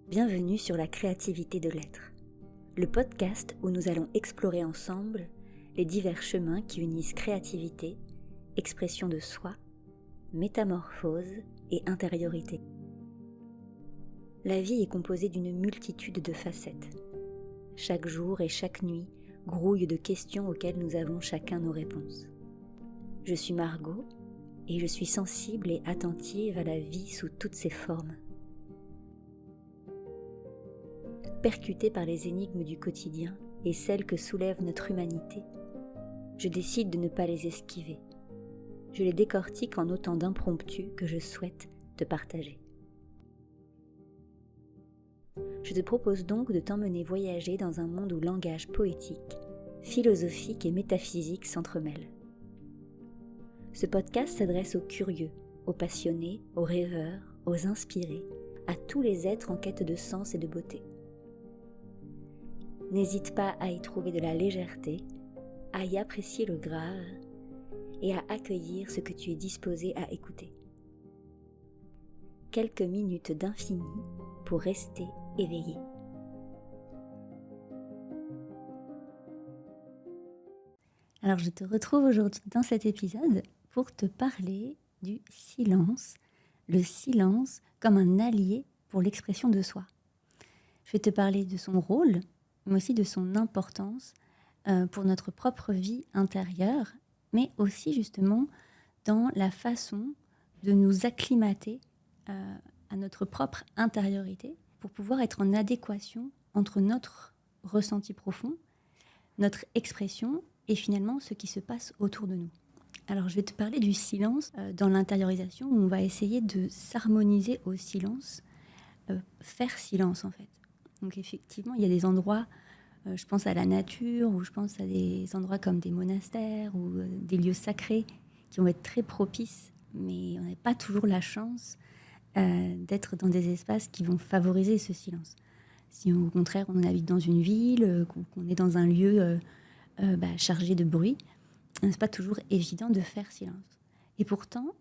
Bienvenue sur la créativité de l'être, le podcast où nous allons explorer ensemble les divers chemins qui unissent créativité, expression de soi, métamorphose et intériorité. La vie est composée d'une multitude de facettes. Chaque jour et chaque nuit grouillent de questions auxquelles nous avons chacun nos réponses. Je suis Margot et je suis sensible et attentive à la vie sous toutes ses formes. Percutée par les énigmes du quotidien et celles que soulève notre humanité, je décide de ne pas les esquiver. Je les décortique en autant d'impromptus que je souhaite te partager. Je te propose donc de t'emmener voyager dans un monde où langage poétique, philosophique et métaphysique s'entremêlent. Ce podcast s'adresse aux curieux, aux passionnés, aux rêveurs, aux inspirés, à tous les êtres en quête de sens et de beauté. N'hésite pas à y trouver de la légèreté, à y apprécier le grave et à accueillir ce que tu es disposé à écouter. Quelques minutes d'infini pour rester éveillé. Alors je te retrouve aujourd'hui dans cet épisode pour te parler du silence, le silence comme un allié pour l'expression de soi. Je vais te parler de son rôle, mais aussi de son importance pour notre propre vie intérieure, mais aussi justement dans la façon de nous acclimater à notre propre intériorité pour pouvoir être en adéquation entre notre ressenti profond, notre expression et finalement ce qui se passe autour de nous. Alors je vais te parler du silence dans l'intériorisation où on va essayer de s'harmoniser au silence, faire silence en fait. Donc effectivement, il y a des endroits, je pense à la nature, ou je pense à des endroits comme des monastères ou des lieux sacrés qui vont être très propices, mais on n'a pas toujours la chance d'être dans des espaces qui vont favoriser ce silence. Si au contraire on habite dans une ville, qu'on est dans un lieu chargé de bruit, c'est pas toujours évident de faire silence. Et pourtant,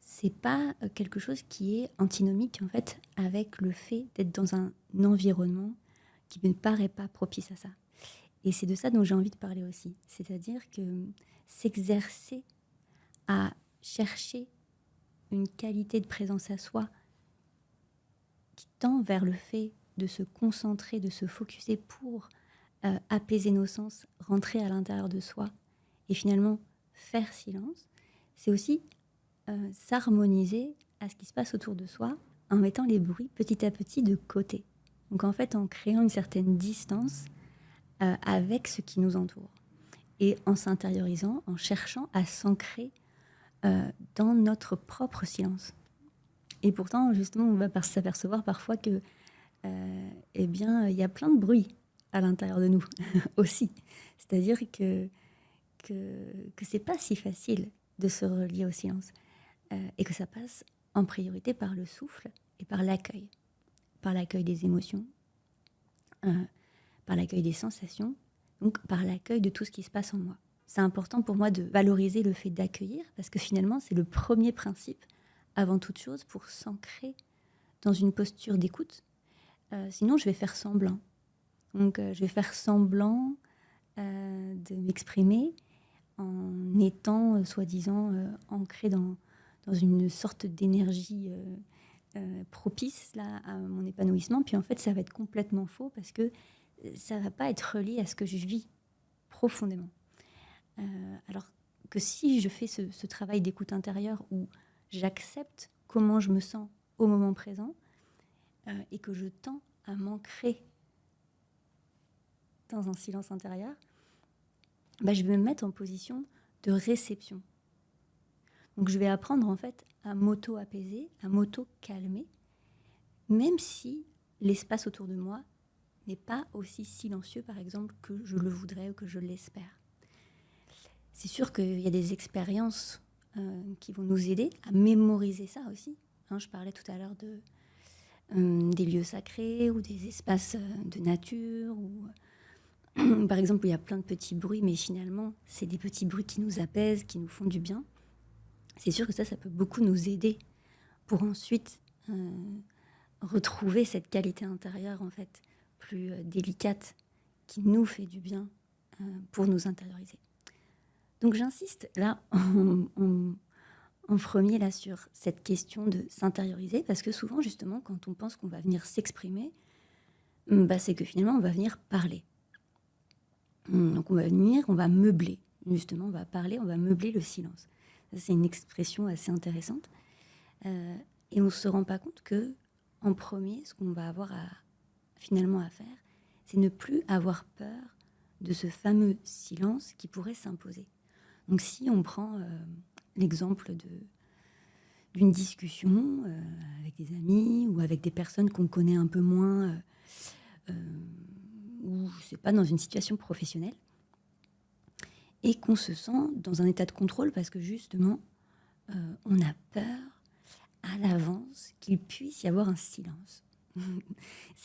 c'est pas quelque chose qui est antinomique en fait avec le fait d'être dans un environnement qui ne paraît pas propice à ça. Et c'est de ça dont j'ai envie de parler aussi. C'est-à-dire que s'exercer à chercher une qualité de présence à soi qui tend vers le fait de se concentrer, de se focuser pour apaiser nos sens, rentrer à l'intérieur de soi et finalement faire silence, c'est aussi s'harmoniser à ce qui se passe autour de soi en mettant les bruits petit à petit de côté. Donc en fait en créant une certaine distance avec ce qui nous entoure et en s'intériorisant, en cherchant à s'ancrer dans notre propre silence. Et pourtant justement on va s'apercevoir parfois que il y a plein de bruit à l'intérieur de nous aussi. C'est-à-dire que c'est pas si facile de se relier au silence. Et que ça passe en priorité par le souffle et par l'accueil des émotions, par l'accueil des sensations, donc par l'accueil de tout ce qui se passe en moi. C'est important pour moi de valoriser le fait d'accueillir, parce que finalement, c'est le premier principe, avant toute chose, pour s'ancrer dans une posture d'écoute. Sinon, je vais faire semblant. Donc, je vais faire semblant de m'exprimer en étant, soi-disant, ancrée dans une sorte d'énergie propice là, à mon épanouissement. Puis en fait, ça va être complètement faux parce que ça ne va pas être relié à ce que je vis profondément. Alors que si je fais ce travail d'écoute intérieure où j'accepte comment je me sens au moment présent et que je tends à m'ancrer dans un silence intérieur, je vais me mettre en position de réception. Donc je vais apprendre en fait à m'auto-apaiser, à m'auto-calmer, même si l'espace autour de moi n'est pas aussi silencieux, par exemple, que je le voudrais ou que je l'espère. C'est sûr qu'il y a des expériences qui vont nous aider à mémoriser ça aussi. Je parlais tout à l'heure des lieux sacrés ou des espaces de nature, ou par exemple où il y a plein de petits bruits, mais finalement, c'est des petits bruits qui nous apaisent, qui nous font du bien. C'est sûr que ça peut beaucoup nous aider pour ensuite retrouver cette qualité intérieure, en fait, plus délicate, qui nous fait du bien pour nous intérioriser. Donc j'insiste là en premier là sur cette question de s'intérioriser, parce que souvent justement quand on pense qu'on va venir s'exprimer, c'est que finalement on va venir parler. Donc on va venir, on va meubler, justement on va parler, on va meubler le silence. Ça, c'est une expression assez intéressante. Et on ne se rend pas compte que en premier, ce qu'on va avoir finalement à faire, c'est ne plus avoir peur de ce fameux silence qui pourrait s'imposer. Donc si on prend l'exemple d'une discussion avec des amis ou avec des personnes qu'on connaît un peu moins, ou je sais pas, dans une situation professionnelle, et qu'on se sent dans un état de contrôle parce que justement, on a peur à l'avance qu'il puisse y avoir un silence.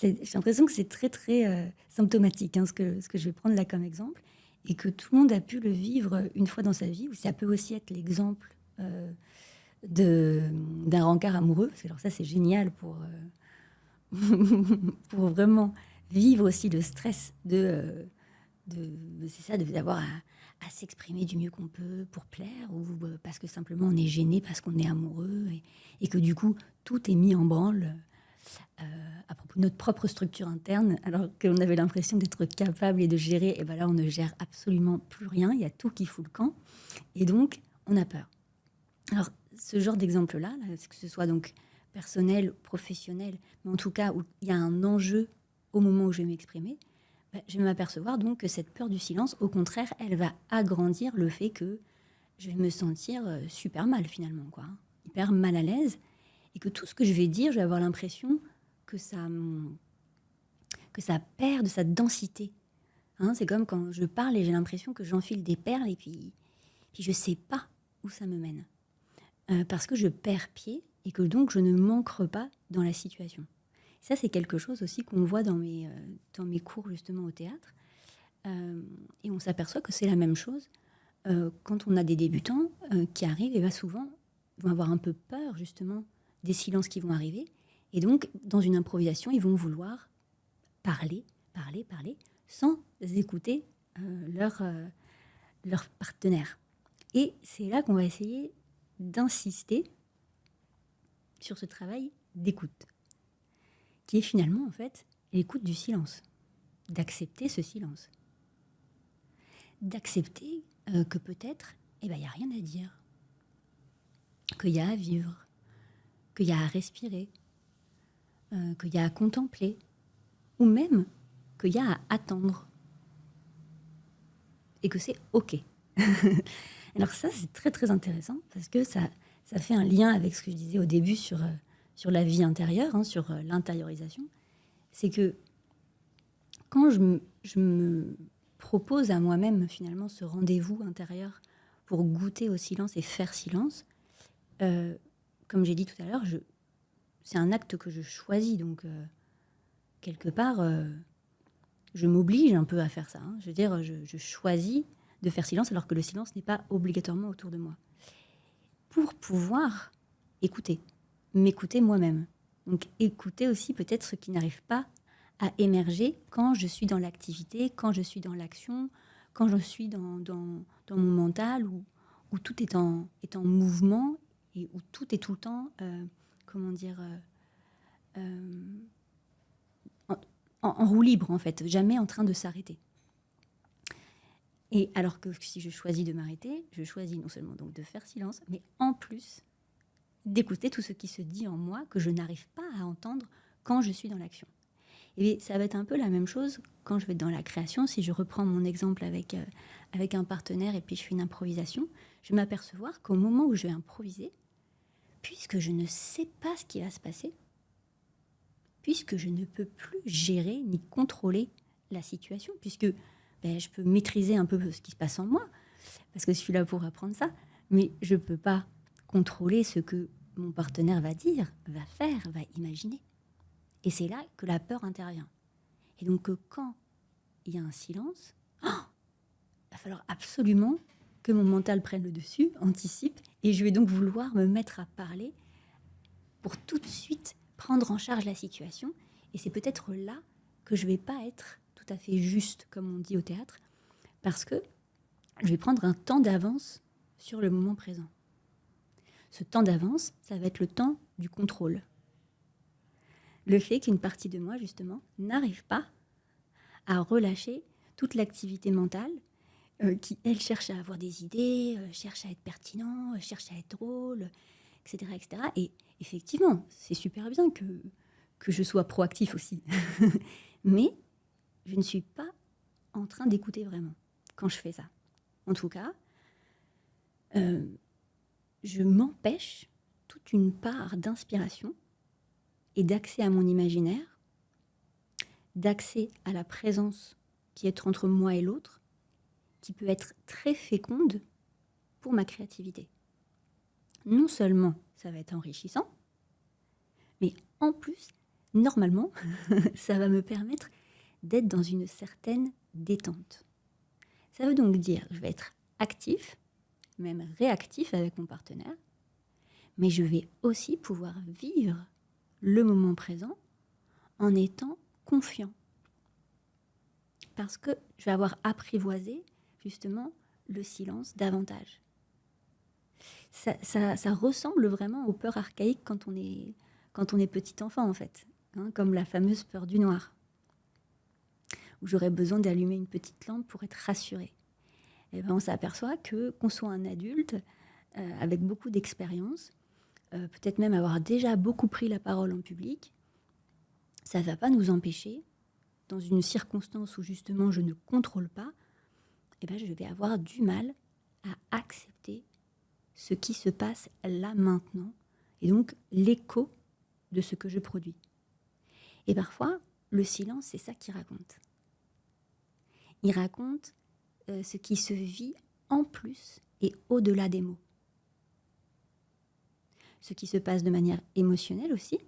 J'ai l'impression que c'est très très symptomatique, ce que je vais prendre là comme exemple, et que tout le monde a pu le vivre une fois dans sa vie, ou ça peut aussi être l'exemple d'un rencard amoureux, parce que alors ça c'est génial pour vraiment vivre aussi le stress c'est ça, d'avoir à s'exprimer du mieux qu'on peut pour plaire, ou parce que simplement on est gêné parce qu'on est amoureux, et que du coup tout est mis en branle à propos de notre propre structure interne, alors qu'on avait l'impression d'être capable et de gérer, et ben là on ne gère absolument plus rien, il y a tout qui fout le camp, et donc on a peur. Alors ce genre d'exemple-là, que ce soit donc personnel, professionnel, mais en tout cas où il y a un enjeu au moment où je vais m'exprimer, je vais m'apercevoir donc que cette peur du silence, au contraire, elle va agrandir le fait que je vais me sentir super mal finalement, quoi, hyper mal à l'aise, et que tout ce que je vais dire, je vais avoir l'impression que ça perd de sa densité. C'est comme quand je parle et j'ai l'impression que j'enfile des perles et puis je sais pas où ça me mène. Parce que je perds pied et que donc je ne m'ancre pas dans la situation. Ça, c'est quelque chose aussi qu'on voit dans mes cours justement au théâtre. Et on s'aperçoit que c'est la même chose quand on a des débutants qui arrivent, et souvent vont avoir un peu peur justement des silences qui vont arriver. Et donc, dans une improvisation, ils vont vouloir parler, sans écouter leur partenaire. Et c'est là qu'on va essayer d'insister sur ce travail d'écoute, qui est finalement, en fait, l'écoute du silence, d'accepter ce silence. D'accepter que peut-être, il n'y a rien à dire, qu'il y a à vivre, qu'il y a à respirer, qu'il y a à contempler, ou même qu'il y a à attendre. Et que c'est OK. Alors ça, c'est très très intéressant, parce que ça fait un lien avec ce que je disais au début sur la vie intérieure, sur l'intériorisation. C'est que quand je me propose à moi-même finalement ce rendez-vous intérieur pour goûter au silence et faire silence, comme j'ai dit tout à l'heure, c'est un acte que je choisis. Donc, quelque part, je m'oblige un peu à faire ça. Je veux dire, je choisis de faire silence alors que le silence n'est pas obligatoirement autour de moi. Pour pouvoir écouter, m'écouter moi-même. Donc, écouter aussi peut-être ce qui n'arrive pas à émerger quand je suis dans l'activité, quand je suis dans l'action, quand je suis dans mon mental, où tout est en mouvement et où tout est tout le temps, en roue libre en fait, jamais en train de s'arrêter. Et alors que si je choisis de m'arrêter, je choisis non seulement donc de faire silence, mais en plus d'écouter tout ce qui se dit en moi que je n'arrive pas à entendre quand je suis dans l'action. Et ça va être un peu la même chose quand je vais dans la création. Si je reprends mon exemple avec un partenaire et puis je fais une improvisation, je vais m'apercevoir qu'au moment où je vais improviser, puisque je ne sais pas ce qui va se passer, puisque je ne peux plus gérer ni contrôler la situation, puisque je peux maîtriser un peu ce qui se passe en moi, parce que je suis là pour apprendre ça, mais je ne peux pas contrôler ce que mon partenaire va dire, va faire, va imaginer. Et c'est là que la peur intervient. Et donc, quand il y a un silence, il va falloir absolument que mon mental prenne le dessus, anticipe, et je vais donc vouloir me mettre à parler pour tout de suite prendre en charge la situation. Et c'est peut-être là que je ne vais pas être tout à fait juste, comme on dit au théâtre, parce que je vais prendre un temps d'avance sur le moment présent. Ce temps d'avance, ça va être le temps du contrôle. Le fait qu'une partie de moi, justement, n'arrive pas à relâcher toute l'activité mentale qui, elle, cherche à avoir des idées, cherche à être pertinent, cherche à être drôle, etc., etc. Et effectivement, c'est super bien que je sois proactif aussi. Mais je ne suis pas en train d'écouter vraiment quand je fais ça. En tout cas, je m'empêche toute une part d'inspiration et d'accès à mon imaginaire, d'accès à la présence qui est entre moi et l'autre, qui peut être très féconde pour ma créativité. Non seulement ça va être enrichissant, mais en plus, normalement, ça va me permettre d'être dans une certaine détente. Ça veut donc dire que je vais être actif, même réactif avec mon partenaire, mais je vais aussi pouvoir vivre le moment présent en étant confiant. Parce que je vais avoir apprivoisé justement le silence davantage. Ça ressemble vraiment aux peurs archaïques quand on est petit enfant en fait, hein, comme la fameuse peur du noir, où j'aurais besoin d'allumer une petite lampe pour être rassurée. Et ben on s'aperçoit qu'on soit un adulte avec beaucoup d'expérience, peut-être même avoir déjà beaucoup pris la parole en public, ça ne va pas nous empêcher, dans une circonstance où justement je ne contrôle pas, eh ben, je vais avoir du mal à accepter ce qui se passe là maintenant, et donc l'écho de ce que je produis. Et parfois, le silence, c'est ça qu'il raconte. Il raconte ce qui se vit en plus et au-delà des mots. Ce qui se passe de manière émotionnelle aussi,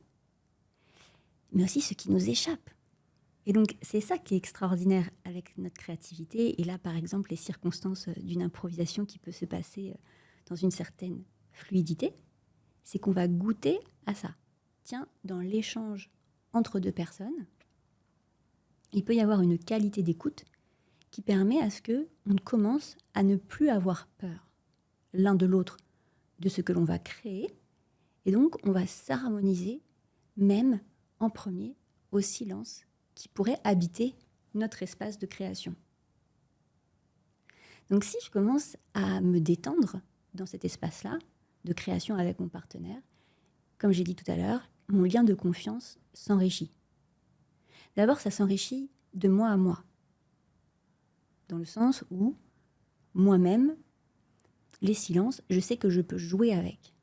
mais aussi ce qui nous échappe. Et donc, c'est ça qui est extraordinaire avec notre créativité. Et là, par exemple, les circonstances d'une improvisation qui peut se passer dans une certaine fluidité, c'est qu'on va goûter à ça. Tiens, dans l'échange entre deux personnes, il peut y avoir une qualité d'écoute qui permet à ce qu'on commence à ne plus avoir peur l'un de l'autre de ce que l'on va créer. Et donc, on va s'harmoniser, même en premier, au silence qui pourrait habiter notre espace de création. Donc si je commence à me détendre dans cet espace-là, de création avec mon partenaire, comme j'ai dit tout à l'heure, mon lien de confiance s'enrichit. D'abord, ça s'enrichit de moi à moi, dans le sens où moi-même, les silences, je sais que je peux jouer avec.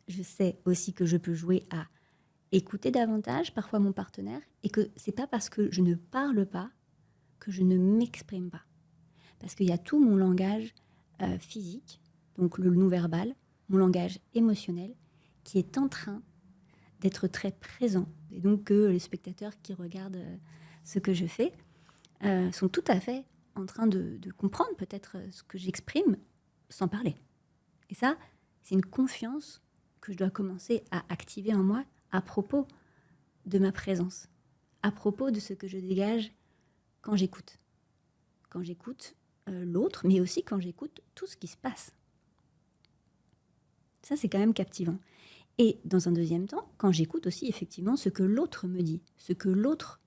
Je sais aussi que je peux jouer à écouter davantage parfois mon partenaire, et que c'est pas parce que je ne parle pas que je ne m'exprime pas. Parce qu'il y a tout mon langage physique, donc le non-verbal, mon langage émotionnel, qui est en train d'être très présent. Et donc que les spectateurs qui regardent ce que je fais sont tout à fait en train de comprendre peut-être ce que j'exprime sans parler. Et ça, c'est une confiance que je dois commencer à activer en moi à propos de ma présence, à propos de ce que je dégage quand j'écoute. Quand j'écoute l'autre, mais aussi quand j'écoute tout ce qui se passe. Ça, c'est quand même captivant. Et dans un deuxième temps, quand j'écoute aussi effectivement ce que l'autre me dit, ce que l'autre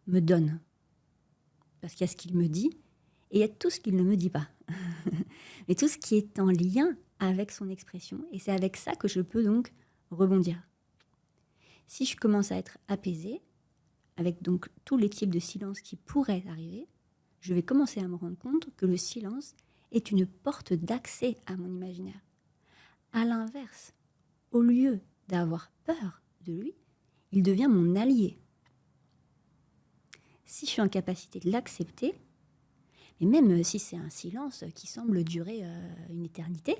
me donne. Parce qu'il y a ce qu'il me dit et il y a tout ce qu'il ne me dit pas. Mais tout ce qui est en lien avec son expression. Et c'est avec ça que je peux donc rebondir. Si je commence à être apaisée, avec donc tous les types de silence qui pourraient arriver, je vais commencer à me rendre compte que le silence est une porte d'accès à mon imaginaire. À l'inverse, au lieu d'avoir peur de lui, il devient mon allié. Si je suis en capacité de l'accepter, et même si c'est un silence qui semble durer une éternité,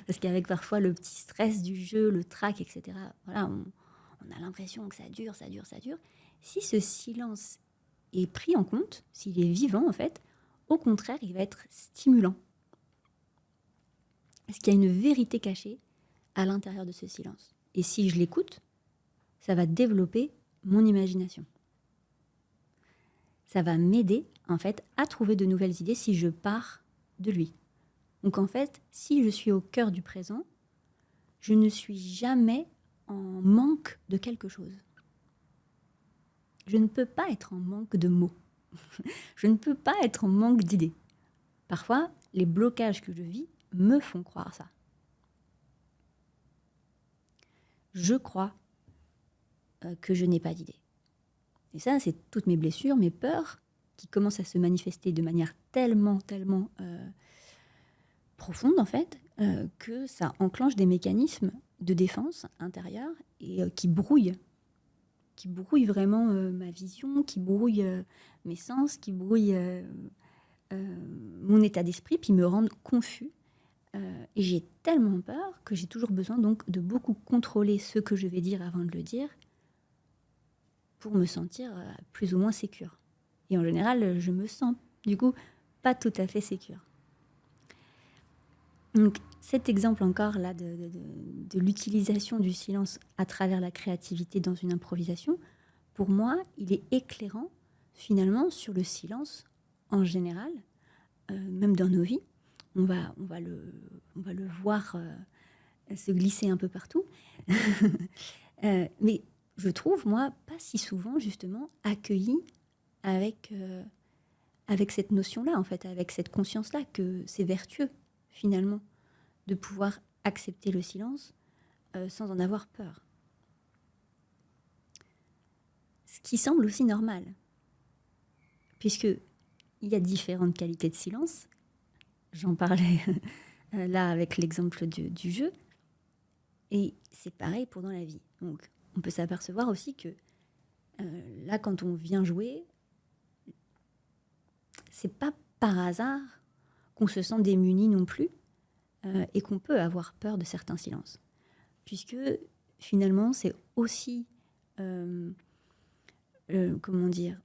parce qu'avec parfois le petit stress du jeu, le trac, etc., voilà, on a l'impression que ça dure. Si ce silence est pris en compte, s'il est vivant en fait, au contraire, il va être stimulant. Parce qu'il y a une vérité cachée à l'intérieur de ce silence. Et si je l'écoute, ça va développer mon imagination. Ça va m'aider, en fait, à trouver de nouvelles idées si je pars de lui. Donc, en fait, si je suis au cœur du présent, je ne suis jamais en manque de quelque chose. Je ne peux pas être en manque de mots. Je ne peux pas être en manque d'idées. Parfois, les blocages que je vis me font croire ça. Je crois que je n'ai pas d'idées. Et ça, c'est toutes mes blessures, mes peurs, qui commencent à se manifester de manière tellement profonde, en fait, que ça enclenche des mécanismes de défense intérieure et qui brouillent vraiment ma vision, qui brouillent mes sens, qui brouillent mon état d'esprit, puis me rendent confus. Et j'ai tellement peur que j'ai toujours besoin donc de beaucoup contrôler ce que je vais dire avant de le dire pour me sentir plus ou moins sécure. Et en général, je me sens du coup pas tout à fait sécure. Donc cet exemple encore là de l'utilisation du silence à travers la créativité dans une improvisation, pour moi, il est éclairant finalement sur le silence en général, même dans nos vies. On va le voir se glisser un peu partout. Mais je trouve, moi, pas si souvent, justement, accueilli avec cette notion-là, en fait, avec cette conscience-là, que c'est vertueux, finalement, de pouvoir accepter le silence sans en avoir peur. Ce qui semble aussi normal, puisque il y a différentes qualités de silence. J'en parlais là avec l'exemple du jeu. Et c'est pareil pour dans la vie. Donc, on peut s'apercevoir aussi que là, quand on vient jouer, c'est pas par hasard qu'on se sent démuni non plus et qu'on peut avoir peur de certains silences. Puisque finalement, c'est aussi, comment dire,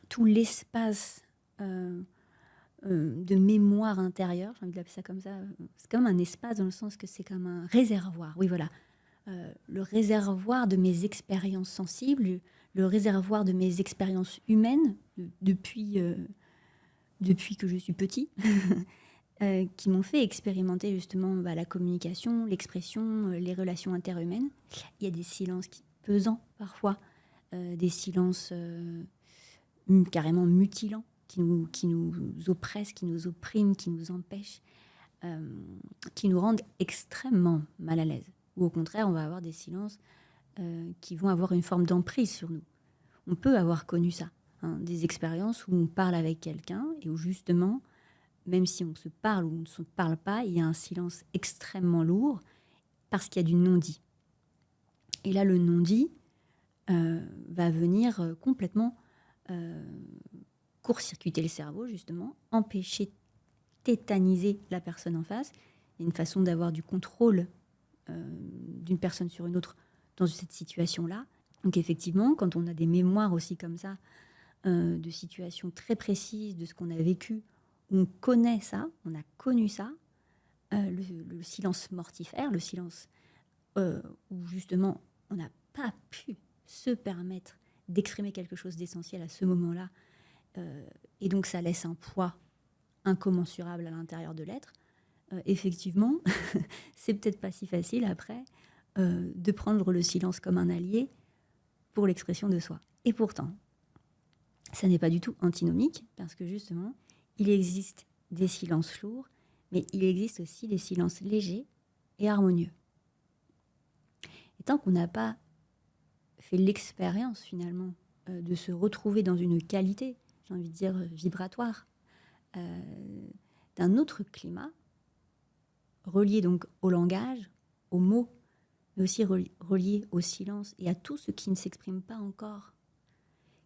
tout l'espace de mémoire intérieure, j'ai envie de l'appeler ça comme ça, c'est comme un espace dans le sens que c'est comme un réservoir, oui voilà, le réservoir de mes expériences sensibles, le réservoir de mes expériences humaines depuis que je suis petit, qui m'ont fait expérimenter justement la communication, l'expression, les relations interhumaines. Il y a des silences pesants parfois, des silences carrément mutilants, qui nous oppressent, qui nous oppriment, qui nous empêchent, qui nous rendent extrêmement mal à l'aise. Ou au contraire, on va avoir des silences qui vont avoir une forme d'emprise sur nous. On peut avoir connu ça, hein, des expériences où on parle avec quelqu'un et où justement, même si on se parle ou on ne se parle pas, il y a un silence extrêmement lourd parce qu'il y a du non-dit. Et là, le non-dit va venir complètement court-circuiter le cerveau, justement, empêcher, tétaniser la personne en face. Il y a une façon d'avoir du contrôle d'une personne sur une autre dans cette situation-là. Donc effectivement, quand on a des mémoires aussi comme ça, de situations très précises, de ce qu'on a vécu, on connaît ça, on a connu ça, le silence mortifère, le silence où justement on n'a pas pu se permettre d'exprimer quelque chose d'essentiel à ce moment-là, et donc ça laisse un poids incommensurable à l'intérieur de l'être. Effectivement, c'est peut-être pas si facile après de prendre le silence comme un allié pour l'expression de soi. Et pourtant, ça n'est pas du tout antinomique, parce que justement, il existe des silences lourds, mais il existe aussi des silences légers et harmonieux. Et tant qu'on n'a pas fait l'expérience finalement de se retrouver dans une qualité, j'ai envie de dire vibratoire, d'un autre climat, relié donc au langage, aux mots, mais aussi relié au silence et à tout ce qui ne s'exprime pas encore,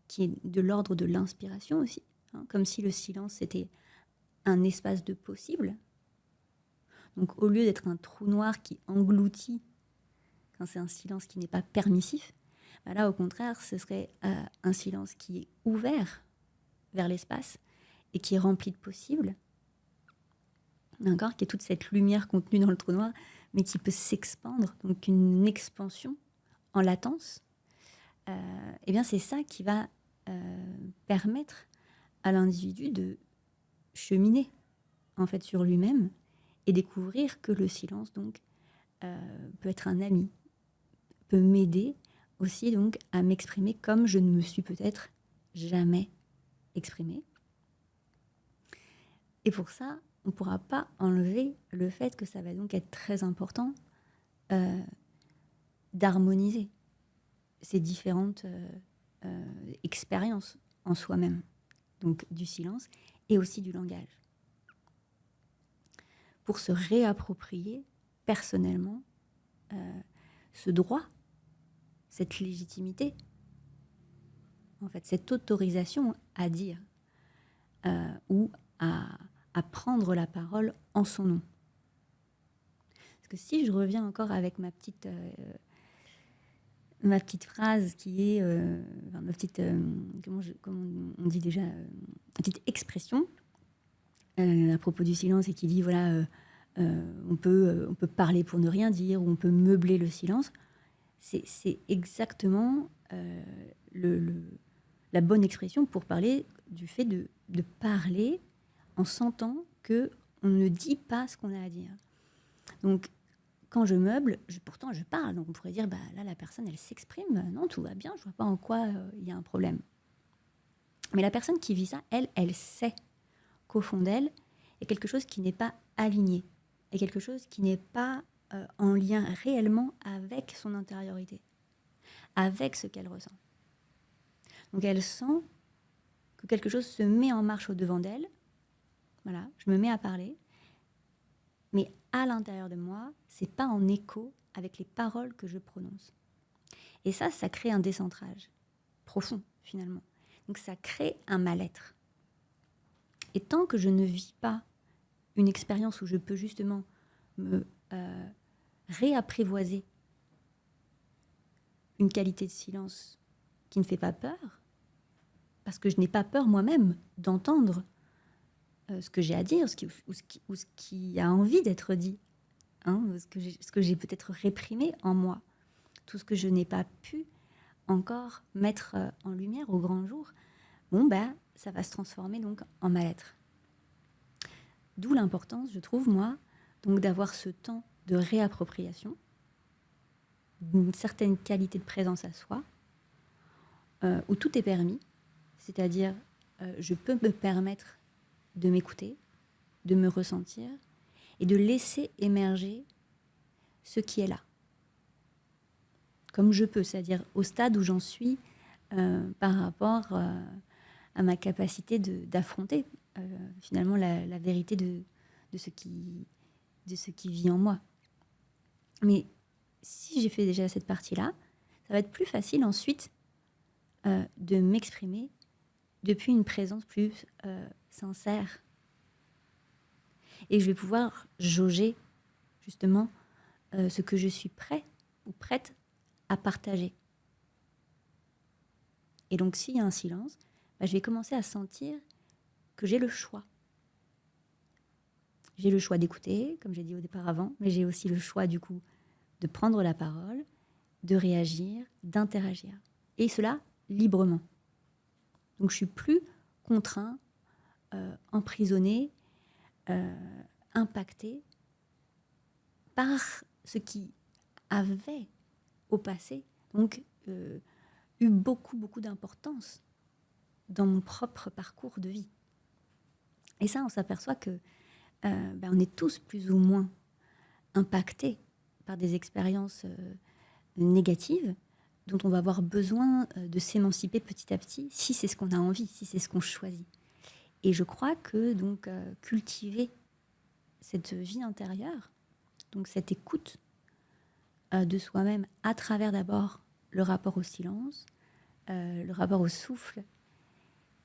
qui est de l'ordre de l'inspiration aussi, hein, comme si le silence était un espace de possible. Donc au lieu d'être un trou noir qui engloutit, quand c'est un silence qui n'est pas permissif, bah là au contraire ce serait un silence qui est ouvert vers l'espace et qui est rempli de possibles, d'accord, qui est toute cette lumière contenue dans le trou noir, mais qui peut s'expandre, donc une expansion en latence, eh bien c'est ça qui va permettre à l'individu de cheminer en fait sur lui-même et découvrir que le silence donc peut être un ami, peut m'aider aussi donc à m'exprimer comme je ne me suis peut-être jamais exprimée. Et pour ça, on ne pourra pas enlever le fait que ça va donc être très important d'harmoniser ces différentes expériences en soi-même, donc du silence et aussi du langage, pour se réapproprier personnellement ce droit, cette légitimité, en fait, cette autorisation à dire ou à prendre la parole en son nom. Parce que si je reviens encore avec ma petite phrase qui est, ma petite, comment on dit déjà, ma petite expression à propos du silence et qui dit, voilà, on peut parler pour ne rien dire ou on peut meubler le silence, c'est exactement la bonne expression pour parler du fait de parler en sentant que on ne dit pas ce qu'on a à dire. Donc, quand je meuble, pourtant je parle. Donc, on pourrait dire, bah, là, la personne, elle s'exprime. Non, tout va bien, je vois pas en quoi il y a un problème. Mais la personne qui vit ça, elle sait qu'au fond d'elle, il y a quelque chose qui n'est pas aligné. Il y a quelque chose qui n'est pas en lien réellement avec son intériorité, avec ce qu'elle ressent. Donc, elle sent que quelque chose se met en marche au-devant d'elle. Voilà, je me mets à parler. Mais à l'intérieur de moi, c'est pas en écho avec les paroles que je prononce. Et ça crée un décentrage profond, finalement. Donc ça crée un mal-être. Et tant que je ne vis pas une expérience où je peux justement me réapprivoiser une qualité de silence qui ne fait pas peur, parce que je n'ai pas peur moi-même d'entendre ce que j'ai à dire, ce qui a envie d'être dit, hein, ce que j'ai peut-être réprimé en moi, tout ce que je n'ai pas pu encore mettre en lumière au grand jour, bon, bah, ça va se transformer donc en mal-être. D'où l'importance, je trouve, moi, donc d'avoir ce temps de réappropriation, d'une certaine qualité de présence à soi, où tout est permis, c'est-à-dire je peux me permettre de m'écouter, de me ressentir et de laisser émerger ce qui est là. Comme je peux, c'est-à-dire au stade où j'en suis par rapport à ma capacité d'affronter finalement la vérité de ce qui vit en moi. Mais si j'ai fait déjà cette partie-là, ça va être plus facile ensuite de m'exprimer depuis une présence plus sincère. Et je vais pouvoir jauger justement ce que je suis prêt ou prête à partager. Et donc s'il y a un silence, bah, je vais commencer à sentir que j'ai le choix. J'ai le choix d'écouter, comme j'ai dit au départ avant, mais j'ai aussi le choix du coup de prendre la parole, de réagir, d'interagir. Et cela librement. Donc je suis plus contraint, emprisonné, impacté par ce qui avait au passé donc eu beaucoup d'importance dans mon propre parcours de vie. Et ça, on s'aperçoit que on est tous plus ou moins impactés par des expériences négatives dont on va avoir besoin de s'émanciper petit à petit si c'est ce qu'on a envie, si c'est ce qu'on choisit. Et je crois que donc cultiver cette vie intérieure, donc cette écoute de soi-même à travers d'abord le rapport au silence, le rapport au souffle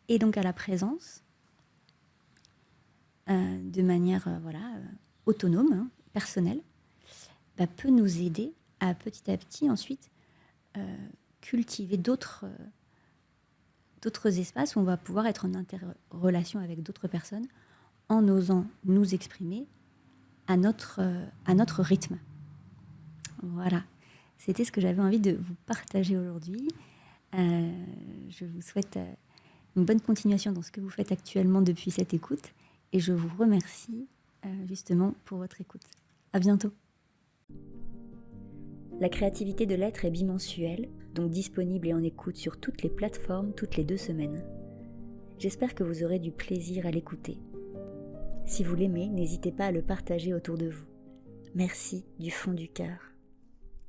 et donc à la présence, de manière autonome, hein, personnelle, peut nous aider à petit ensuite cultiver d'autres espaces où on va pouvoir être en interrelation avec d'autres personnes en osant nous exprimer à notre rythme. Voilà, c'était ce que j'avais envie de vous partager aujourd'hui. Je vous souhaite une bonne continuation dans ce que vous faites actuellement depuis cette écoute et je vous remercie justement pour votre écoute. À bientôt. La créativité de l'être est bimensuelle, donc disponible et en écoute sur toutes les plateformes toutes les 2 semaines. J'espère que vous aurez du plaisir à l'écouter. Si vous l'aimez, n'hésitez pas à le partager autour de vous. Merci du fond du cœur.